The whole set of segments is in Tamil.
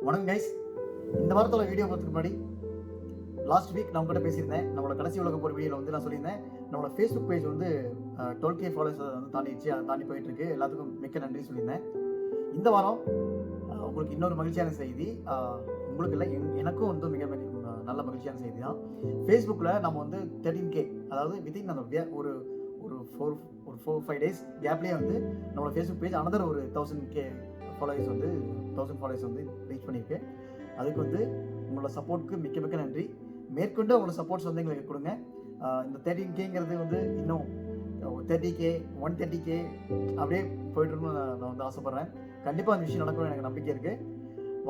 வணக்கம் கைஸ். இந்த வாரத்தோட வீடியோ பார்த்துக்கு முன்னாடி லாஸ்ட் வீக் நான் உங்கள்கிட்ட பேசியிருந்தேன். நம்மளோட கடைசி உலக போகிற வீடியோவில் வந்து நான் சொல்லியிருந்தேன் நம்மளோட ஃபேஸ்புக் பேஜ் வந்து 12K ஃபாலோவர்ஸ் வந்து தாண்டிடுச்சு. அதை தாண்டி போயிட்டுருக்கு. எல்லாத்துக்கும் மிக்க நன்றி சொல்லியிருந்தேன். இந்த வாரம் உங்களுக்கு இன்னொரு மகிழ்ச்சியான செய்தி, உங்களுக்கு இல்லை எனக்கும் வந்து மிக நல்ல மகிழ்ச்சியான செய்தி தான். ஃபேஸ்புக்கில் நம்ம வந்து 13K, அதாவது வித்தின் அந்த ஒரு 4-5 டேஸ் கேப்லேயே வந்து நம்மளோட ஃபேஸ்புக் பேஜ் அனதர் ஒரு 1000K ஃபாலோவர்ஸ் வந்து 1000 ஃபாலோவர்ஸ் வந்து ரீச் பண்ணியிருக்கு. அதுக்கு வந்து உங்களோட சப்போர்ட்டுக்கு மிக்க நன்றி. மேற்கொண்டு உங்களோட சப்போர்ட்ஸ் வந்து எங்களுக்கு கொடுங்க. இந்த 13Kங்கிறது வந்து இன்னும் 30K 130K அப்படியே போய்ட்டுருன்னு நான் வந்து ஆசைப்பட்றேன். கண்டிப்பாக அந்த விஷயம் நடக்கணும்னு எனக்கு நம்பிக்கை இருக்குது.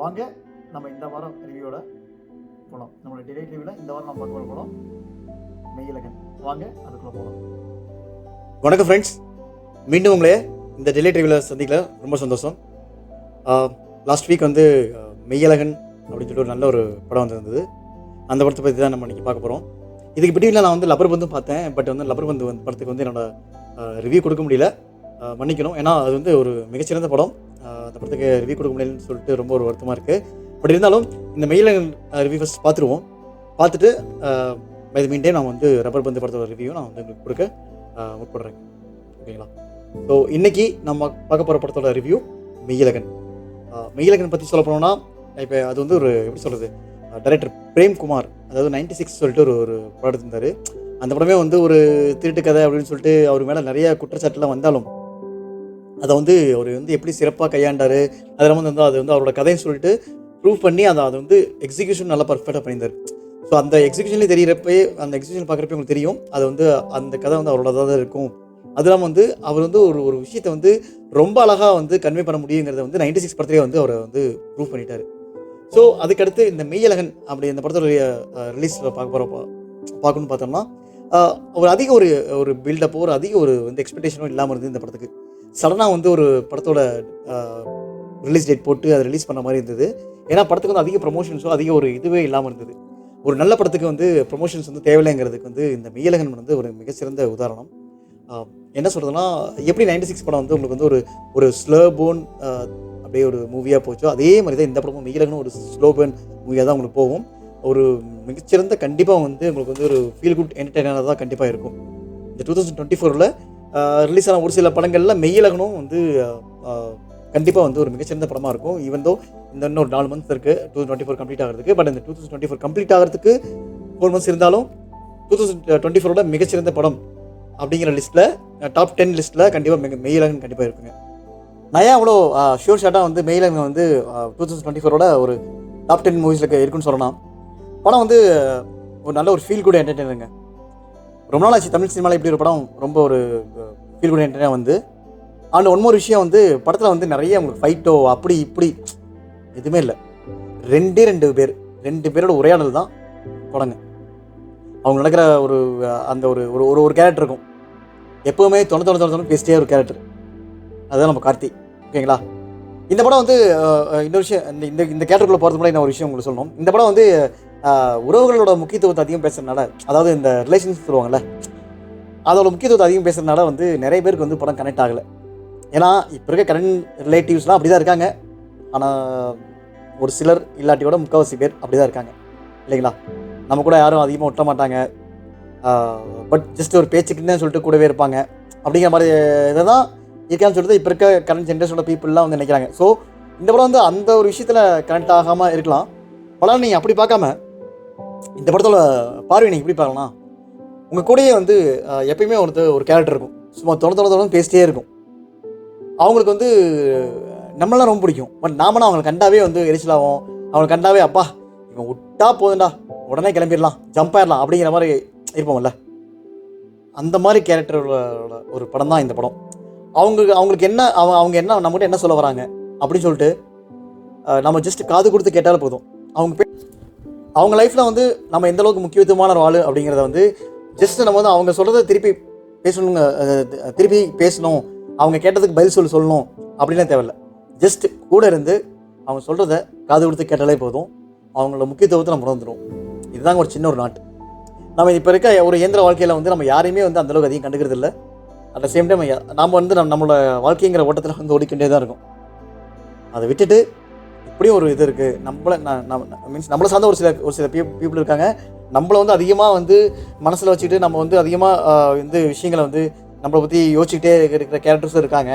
வாங்க நம்ம இந்த வாரம் ரிவ்யூவோட போகலாம். நம்மளோட டிலைட் ரிவ்யூவில் இந்த வாரம் நம்ம பார்க்க போகலாம் மெய்யழகன். வாங்க அதுக்குள்ளே போகலாம். வணக்கம் ஃப்ரெண்ட்ஸ், மீண்டும் உங்களே இந்த டிலைட் ரிவ்யூவில் சந்திக்கல ரொம்ப சந்தோஷம். லாஸ்ட் வீக் வந்து மெய்யழகன் அப்படின்னு சொல்லிட்டு ஒரு நல்ல ஒரு படம் வந்திருந்தது. அந்த படத்தை பற்றி தான் நம்ம இன்றைக்கி பார்க்க போகிறோம். இதுக்கு பிடிவில் நான் வந்து லப்பர் பந்தும் பார்த்தேன். பட் வந்து லப்பர் பந்து படத்துக்கு வந்து என்னோடய ரிவ்யூ கொடுக்க முடியல, மன்னிக்கணும். ஏன்னா அது வந்து ஒரு மிகச்சிறந்த படம். அந்த படத்துக்கு ரிவ்யூ கொடுக்க முடியலன்னு சொல்லிட்டு ரொம்ப ஒரு வருத்தமாக இருக்குது. பட் இருந்தாலும் இந்த மெய்யழகன் ரிவ்யூ ஃபஸ்ட் பார்த்துருவோம். பார்த்துட்டு இது மீன் டைம் நான் வந்து ரப்பர் பந்து படத்தோட ரிவ்யூ நான் வந்து உங்களுக்கு கொடுக்க முற்படுறேன். ஓகேங்களா? ஸோ இன்றைக்கி நம்ம பார்க்க போகிற படத்தோட ரிவ்யூ மெய்யழகன். மெய்யழகன் பற்றி சொல்ல போனோம்னா, இப்போ அது வந்து ஒரு எப்படி சொல்கிறது, டைரக்டர் பிரேம்குமார், அதாவது 96 சொல்லிட்டு ஒரு படம் எடுத்திருந்தார். அந்த படமே வந்து ஒரு திருட்டு கதை அப்படின்னு சொல்லிட்டு அவர் மேலே நிறைய குற்றச்சாட்டுலாம் வந்தாலும் அதை வந்து அவர் வந்து எப்படி சிறப்பாக கையாண்டார், அதெல்லாம் வந்து அது வந்து அவரோட கதைன்னு சொல்லிட்டு ப்ரூவ் பண்ணி அதை வந்து எக்ஸிக்யூஷன் நல்லா பர்ஃபெக்டாக பண்ணியிருந்தார். ஸோ அந்த எக்ஸிக்யூஷன்லேயே தெரிகிறப்பே, அந்த எக்ஸிக்யூஷன் பார்க்குறப்ப உங்களுக்கு தெரியும் அது வந்து அந்த கதை வந்து அவரோட தான் இருக்கும். அது இல்லாமல் வந்து அவர் வந்து ஒரு விஷயத்தை வந்து ரொம்ப அழகாக வந்து கன்வே பண்ண முடியுங்கிறத வந்து 96 படத்துலேயே வந்து அவரை வந்து ப்ரூவ் பண்ணிட்டார். ஸோ அதுக்கடுத்து இந்த மெய்யழகன் அப்படி இந்த படத்தோடைய ரிலீஸில் பார்க்கணுன்னு பார்த்தோம்னா, ஒரு அதிக ஒரு பில்டப்போ ஒரு அதிக ஒரு வந்து எக்ஸ்பெக்டேஷனும் இல்லாமல் இருந்தது இந்த படத்துக்கு. சடனாக வந்து ஒரு படத்தோட ரிலீஸ் டேட் போட்டு அதை ரிலீஸ் பண்ண மாதிரி இருந்தது. ஏன்னா படத்துக்கு வந்து அதிக ப்ரொமோஷன்ஸோ அதிக ஒரு இதுவே இல்லாமல் இருந்தது. ஒரு நல்ல படத்துக்கு வந்து ப்ரொமோஷன்ஸ் வந்து தேவையில்லைங்கிறதுக்கு வந்து இந்த மெய்யழகன் வந்து ஒரு மிகச்சிறந்த உதாரணம். என்ன சொல்கிறதுனா, எப்படி 96 படம் வந்து உங்களுக்கு வந்து ஒரு ஸ்லோ போன் அப்படியே ஒரு மூவியாக போச்சோ, அதே மாதிரி தான் இந்த படமும் மெய்யழகனும் ஒரு ஸ்லோ போன் மூவியாக தான் உங்களுக்கு போகும். ஒரு மிகச்சிறந்த கண்டிப்பாக வந்து உங்களுக்கு வந்து ஒரு ஃபீல் குட் என்டர்டெய்னராக தான் கண்டிப்பாக இருக்கும். இந்த 2024 ரிலீஸ் ஆன ஒரு சில படங்களில் மெய்யழகனும் வந்து கண்டிப்பாக வந்து ஒரு மிகச்சிறந்த படமாக இருக்கும். ஈவன் தோ இந்த இன்னொரு 4 மந்த்ஸ் இருக்குது 2024 கம்ப்ளீட் ஆகிறதுக்கு. பட் இந்த 2024 கம்ப்ளீட் ஆகிறதுக்கு 4 மந்த்ஸ் இருந்தாலும் 2024 மிகச்சிறந்த படம் அப்படிங்கிற லிஸ்ட்டில், டாப் 10 லிஸ்ட்டில் கண்டிப்பாக மெய்யழகன் கண்டிப்பாக இருக்குங்க. நான் ஏன் அவ்வளோ ஷூர் ஷாட்டாக வந்து மெய்யழகன் வந்து 2024 ஒரு டாப் 10 மூவிஸில் இருக்குன்னு சொல்லலாம். படம் வந்து ஒரு நல்ல ஒரு ஃபீல் குட் என்டர்டெய்னருங்க. ரொம்ப நாள் ஆச்சு தமிழ் சினிமாவில் இப்படி ஒரு படம் ரொம்ப ஒரு ஃபீல் குட் என்டர்டெய்னர் வந்து. அண்ட் ஒன்மோர் விஷயம் வந்து படத்தில் வந்து நிறைய உங்களுக்கு ஃபைட்டோ அப்படி இப்படி எதுவுமே இல்லை. 2 பேரோட உரையாடல் தான் படங்க. அவங்க நடக்கிற ஒரு அந்த ஒரு கேரக்டர் இருக்கும், எப்போவுமே தொண்ணு பேசிட்டே ஒரு கேரக்டர், அதுதான் நம்ம கார்த்தி. ஓகேங்களா? இந்த படம் வந்து இன்னொரு விஷயம், இந்த கேரக்டருக்குள்ளே போகிறதுக்கு முன்னாடி நான் ஒரு விஷயம் உங்களுக்கு சொல்லணும். இந்த படம் வந்து உறவுகளோட முக்கியத்துவத்தை அதிகம் பேசுறதுனால, அதாவது இந்த ரிலேஷன்ஸ் சொல்லுவாங்கள்ல, அதோட முக்கியத்துவத்தை அதிகம் பேசுறதுனால வந்து நிறைய பேருக்கு வந்து படம் கனெக்ட் ஆகலை. ஏன்னா இப்போ இருக்க கரண்ட் ரிலேட்டிவ்ஸ்லாம் அப்படி தான் இருக்காங்க. ஆனால் ஒரு சிலர் இல்லாட்டியோட முக்கால்வாசி பேர் அப்படி தான் இருக்காங்க, இல்லைங்களா? நம்ம கூட யாரும் அதிகமாக ஒட்ட மாட்டாங்க, பட் ஜஸ்ட் ஒரு பேச்சுக்குன்னு சொல்லிட்டு கூடவே இருப்பாங்க. அப்படிங்கிற மாதிரி இதை தான் இருக்கான்னு சொல்லிட்டு இப்போ இருக்க கரண்ட் ஜென்ரேஷனோட பீப்புளெலாம் வந்து நினைக்கிறாங்க. ஸோ இந்த படம் வந்து அந்த ஒரு விஷயத்தில் கனெக்ட் ஆகாமல் இருக்கலாம். படம் நீங்கள் அப்படி பார்க்காம இந்த படத்தோட பார்வை நீங்கள் எப்படி பார்க்கலாம், உங்கள் கூடயே வந்து எப்பயுமே ஒரு கேரக்டர் இருக்கும், சும்மா தொண்ணு பேசிட்டே இருக்கும். அவங்களுக்கு வந்து நம்மளாம் ரொம்ப பிடிக்கும். பட் நாமனா அவங்களை கண்டாவே வந்து எரிச்சலாகும். அவங்களை கண்டாவே அப்பா இவன் விட்டா போதுண்டா, உடனே கிளம்பிடலாம், ஜம்ப் ஆயிடலாம் அப்படிங்கிற மாதிரி இருப்போம்ல. அந்த மாதிரி கேரக்டரோட ஒரு படம் தான் இந்த படம். அவங்களுக்கு என்ன அவங்க என்ன நம்மகிட்ட என்ன சொல்ல வராங்க அப்படின்னு சொல்லிட்டு நம்ம ஜஸ்ட் காது கொடுத்து கேட்டாலும் போதும். அவங்க லைஃப்பில் வந்து நம்ம எந்த அளவுக்கு முக்கியத்துவமான ஒரு ஆள் அப்படிங்கிறத வந்து ஜஸ்ட் நம்ம வந்து அவங்க சொல்கிறத திருப்பி பேசணும், அவங்க கேட்டதுக்கு பதில் சொல்லணும் அப்படின்லாம் தேவையில்லை. ஜஸ்ட் கூட இருந்து அவங்க சொல்கிறத காது கொடுத்து கேட்டாலே போதும், அவங்களோட முக்கியத்துவத்தை நம்ம உணர்ந்துடும். இதுதாங்க ஒரு சின்ன ஒரு நாட்டு. நம்ம இப்போ இருக்க ஒரு இயந்திர வாழ்க்கையில் வந்து நம்ம யாரையுமே வந்து அந்தளவுக்கு அதிகம் கண்டுக்கிறது இல்லை. அட் த சேம் டைம் நாம் வந்து நம்மளோட வாழ்க்கைங்கிற ஓட்டத்தில் வந்து ஓடிக்கொண்டே தான் இருக்கும். அதை விட்டுட்டு இப்படியும் ஒரு இது இருக்குது. மீன்ஸ் நம்மளை சார்ந்த ஒரு சில பீப்புள் இருக்காங்க. நம்மளை வந்து அதிகமாக வந்து மனசில் வச்சுக்கிட்டு நம்ம வந்து அதிகமாக வந்து விஷயங்களை வந்து நம்மளை பற்றி யோசிச்சுக்கிட்டே இருக்கிற கேரக்டர்ஸும் இருக்காங்க.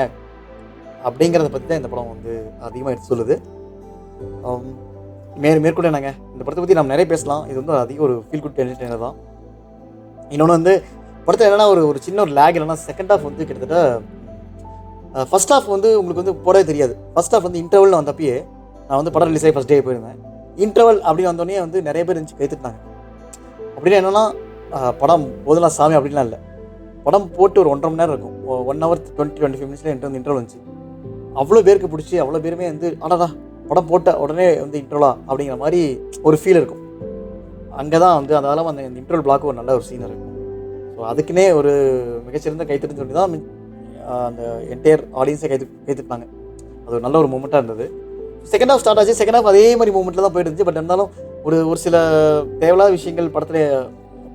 அப்படிங்கிறத பற்றி தான் இந்த படம் வந்து அதிகமாக எடுத்து சொல்லுது. மேற்கொண்டு என்னங்க, இந்த படத்தை பற்றி நம்ம நிறைய பேசலாம். இது வந்து அதிக ஒரு ஃபீல் குட் என்டர்டெய்னர் தான். இன்னொன்று வந்து படத்தில் என்னென்னா ஒரு சின்ன ஒரு லேக் இல்லைன்னா செகண்ட் ஹாஃப் வந்து கிட்டத்தட்ட ஃபஸ்ட் ஹாஃப் வந்து உங்களுக்கு வந்து போடவே தெரியாது. ஃபஸ்ட் ஹாஃப் வந்து இன்டர்வல்னு வந்தப்பயே நான் வந்து படம் ரிலீஸ் ஆகி ஃபஸ்ட் டே போயிருந்தேன். இன்டர்வல் அப்படின்னு வந்தோடனே வந்து நிறைய பேர் இருந்துச்சு கைத்துட்டாங்க. அப்படின்னு என்னென்னா படம் போதெல்லாம் சாமி அப்படின்லாம் இல்லை. படம் போட்டு ஒரு 1.5 மணி நேரம் இருக்கும். 1 hour 20-25 மினிட்ஸில் என்கிட்ட வந்து இன்டர்வல் வந்துச்சு. அவ்வளோ பேருக்கு பிடிச்சி அவ்வளோ பேருமே வந்து ஆனாடா படம் போட்ட உடனே வந்து இன்ட்ரோலா அப்படிங்கிற மாதிரி ஒரு ஃபீல் இருக்கும். அங்கே தான் வந்து அதனால் அந்த இன்ட்ரோல் பிளாக் ஒரு நல்ல ஒரு சீன் இருக்கும். ஸோ அதுக்குன்னே ஒரு மிகச்சிறந்த கைத்தட்டுன்னு சொல்லி தான் அந்த என்டையர் ஆடியன்ஸை கைத்துட்டாங்க. அது ஒரு நல்ல ஒரு மூமெண்ட்டாக இருந்தது. செகண்ட் ஹாஃப் ஸ்டார்ட் ஆச்சு. செகண்ட் ஹாஃப் அதே மாதிரி மூமெண்ட்டில் தான் போயிட்டு இருந்துச்சு. பட் இருந்தாலும் ஒரு சில தேவையில்லாத விஷயங்கள் படத்தில்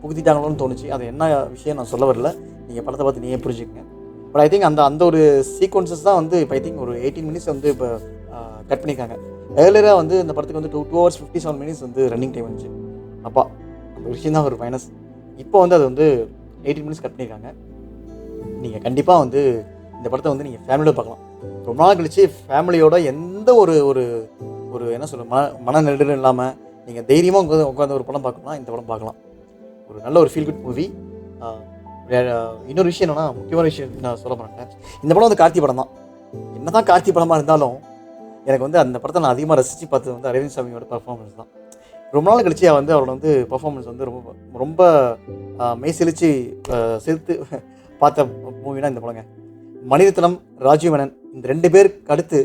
புகுத்திட்டாங்களோன்னு தோணுச்சு. அது என்ன விஷயம் நான் சொல்ல வரல, நீங்கள் படத்தை பார்த்து நீயே புரிஞ்சுக்கங்க. பட் ஐ திங்க் அந்த ஒரு சீக்வன்சஸ் தான் வந்து இப்போ ஐ திங்க் ஒரு 18 மினிட்ஸ் வந்து இப்போ கட் பண்ணியிருக்காங்க. ஏர்லியராக வந்து இந்த படத்துக்கு வந்து 2 hours 57 minutes வந்து ரன்னிங் டைம் வந்துச்சு. அப்பா அந்த விஷயம் தான் ஒரு மைனஸ். இப்போ வந்து அது வந்து 18 minutes கட் பண்ணியிருக்காங்க. நீங்கள் கண்டிப்பாக வந்து இந்த படத்தை வந்து நீங்கள் ஃபேமிலியோட பார்க்கலாம். ரொம்ப நாள் கழிச்சு ஃபேமிலியோட எந்த ஒரு ஒரு என்ன சொல்ல மன நெருடலும் இல்லாமல் நீங்கள் தைரியமாக உட்காந்து ஒரு படம் பார்க்கணும்னா இந்த படம் பார்க்கலாம். ஒரு நல்ல ஒரு ஃபீல் குட் மூவி. இன்னொரு விஷயம் என்னன்னா, முக்கியமான விஷயம் நான் சொல்ல போகிறேன். இந்த படம் வந்து கார்த்தி படம் தான். என்ன தான் கார்த்தி படமாக இருந்தாலும் எனக்கு வந்து அந்த படத்தை நான் அதிகமாக ரசித்து பார்த்தது வந்து அரவிந்த் சாமியோட பர்ஃபார்மன்ஸ் தான். ரொம்ப நாள் கழிச்சு வந்து அவரோட வந்து பர்ஃபார்மன்ஸ் வந்து ரொம்ப மெய்சிலிச்சு சேர்த்து பார்த்த மூவினா இந்த படங்க. மணிரத்னம், ராஜீவ் மேனன் இந்த 2 பேருக்கு அடுத்து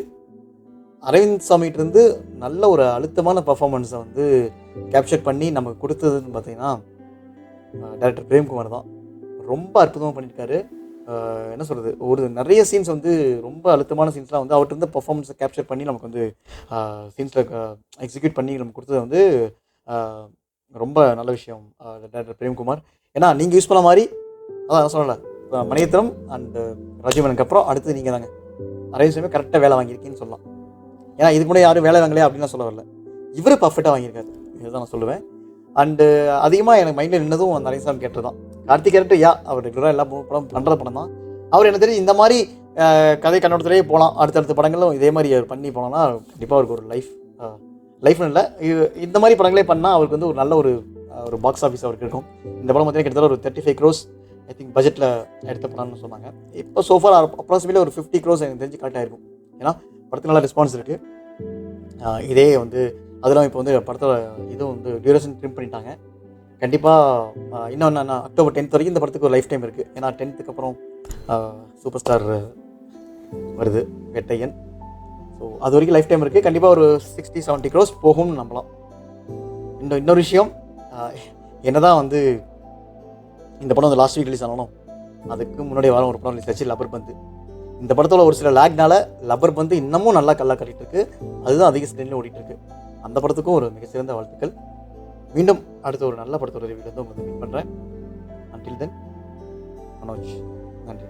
அரவிந்த் சாமிகிட்டேருந்து நல்ல ஒரு அழுத்தமான பர்ஃபார்மன்ஸை வந்து கேப்சர் பண்ணி நமக்கு கொடுத்ததுன்னு பார்த்தீங்கன்னா டைரக்டர் பிரேம்குமார் தான். ரொம்ப அற்புதமாக பண்ணியிருக்காரு. என்ன சொல்கிறது, ஒரு நிறைய சீன்ஸ் வந்து ரொம்ப அழுத்தமான சீன்ஸ்லாம் வந்து அவர்கிட்ட இருந்த பர்ஃபார்மன்ஸை கேப்சர் பண்ணி நமக்கு வந்து சீன்ஸில் எக்ஸிக்யூட் பண்ணி நமக்கு கொடுத்தது வந்து ரொம்ப நல்ல விஷயம் டைரக்டர் பிரேம்குமார். ஏன்னா நீங்கள் யூஸ் பண்ண மாதிரி அதான் சொல்லலை, மணிரத்னம் அண்ட் ராஜீவனுக்கு அப்புறம் அடுத்தது நீங்கள் தாங்க. அரவிந்த் சாமி கரெக்டாக வேலை வாங்கியிருக்கீங்கன்னு சொல்லலாம். ஏன்னா இதுக்கு முன்னாடி யாரும் வேலை வாங்கலையா அப்படின்லாம் சொல்ல வரல, இவர் பர்ஃபெக்டாக வாங்கியிருக்காரு. இதுதான் நான் சொல்லுவேன். அண்டு அதிகமாக எனக்கு மைண்டில் நின்னதும் அந்த அரவிந்த் சாமி கேரக்டர் தான். கார்த்திக் கேரக்டர் அவர் ரெகுலராக எல்லா படம் பண்ணுற படம் தான். அவர் எனக்கு தெரிஞ்சு இந்த மாதிரி கதை கண்ணோட்டத்திலேயே போகலாம். அடுத்தடுத்த படங்களும் இதே மாதிரி அவர் பண்ணி போனோன்னா கண்டிப்பாக அவருக்கு ஒரு லைஃப்னு இல்லை, இந்த மாதிரி படங்களே பண்ணால் அவருக்கு வந்து ஒரு நல்ல ஒரு பாக்ஸ் ஆஃபீஸ் அவருக்கு இருக்கும். இந்த படம் பார்த்தீங்கன்னா கிட்டத்தட்ட ஒரு 35 crores ஐ திங்க் பட்ஜெட்டில் எடுத்த படம்னு சொன்னாங்க. இப்போ சோஃபார் அப்ராக்சிமேட்லி ஒரு 50 crores எனக்கு தெரிஞ்சு கரெக்டாக இருக்கும். ஏன்னா படத்துக்கு நல்ல ரெஸ்பான்ஸ் இருக்குது. இதே வந்து அதெல்லாம் இப்போ வந்து படத்தோட இதுவும் வந்து டியூரேஷன் ட்ரிம் பண்ணிட்டாங்க. கண்டிப்பாக இன்னும் நான் அக்டோபர் 10th வரைக்கும் இந்த படத்துக்கு ஒரு லைஃப் டைம் இருக்குது. ஏன்னா 10th அப்புறம் சூப்பர் ஸ்டார் வருது வெட்டையன். ஸோ அது வரைக்கும் லைஃப் டைம் இருக்குது. கண்டிப்பாக ஒரு 60-70 crores போகும்னு நம்பலாம். இன்னொரு விஷயம், என்ன தான் வந்து இந்த படம் வந்து லாஸ்ட் வீக் ரிலீஸ் ஆனாலும் அதுக்கு முன்னாடி வாரம் ஒரு படம் ரிலீஸ் ஆச்சு, லப்பர் பந்து. இந்த படத்தோட ஒரு சில லேக்னால லப்பர் பந்து இன்னமும் நல்லா கல்லா கட்டிகிட்டு இருக்கு. அதுதான் அதிக ஸ்க்ரீனில் ஓடிட்டு இருக்கு. அந்த படத்துக்கும் ஒரு மிகச்சிறந்த வாழ்த்துக்கள். மீண்டும் அடுத்த ஒரு நல்ல படத்தோட ரிவ்யூல வந்து உங்களுக்கு மீட் பண்ணுறேன். அன்டில் தென் மனோஜ், நன்றி.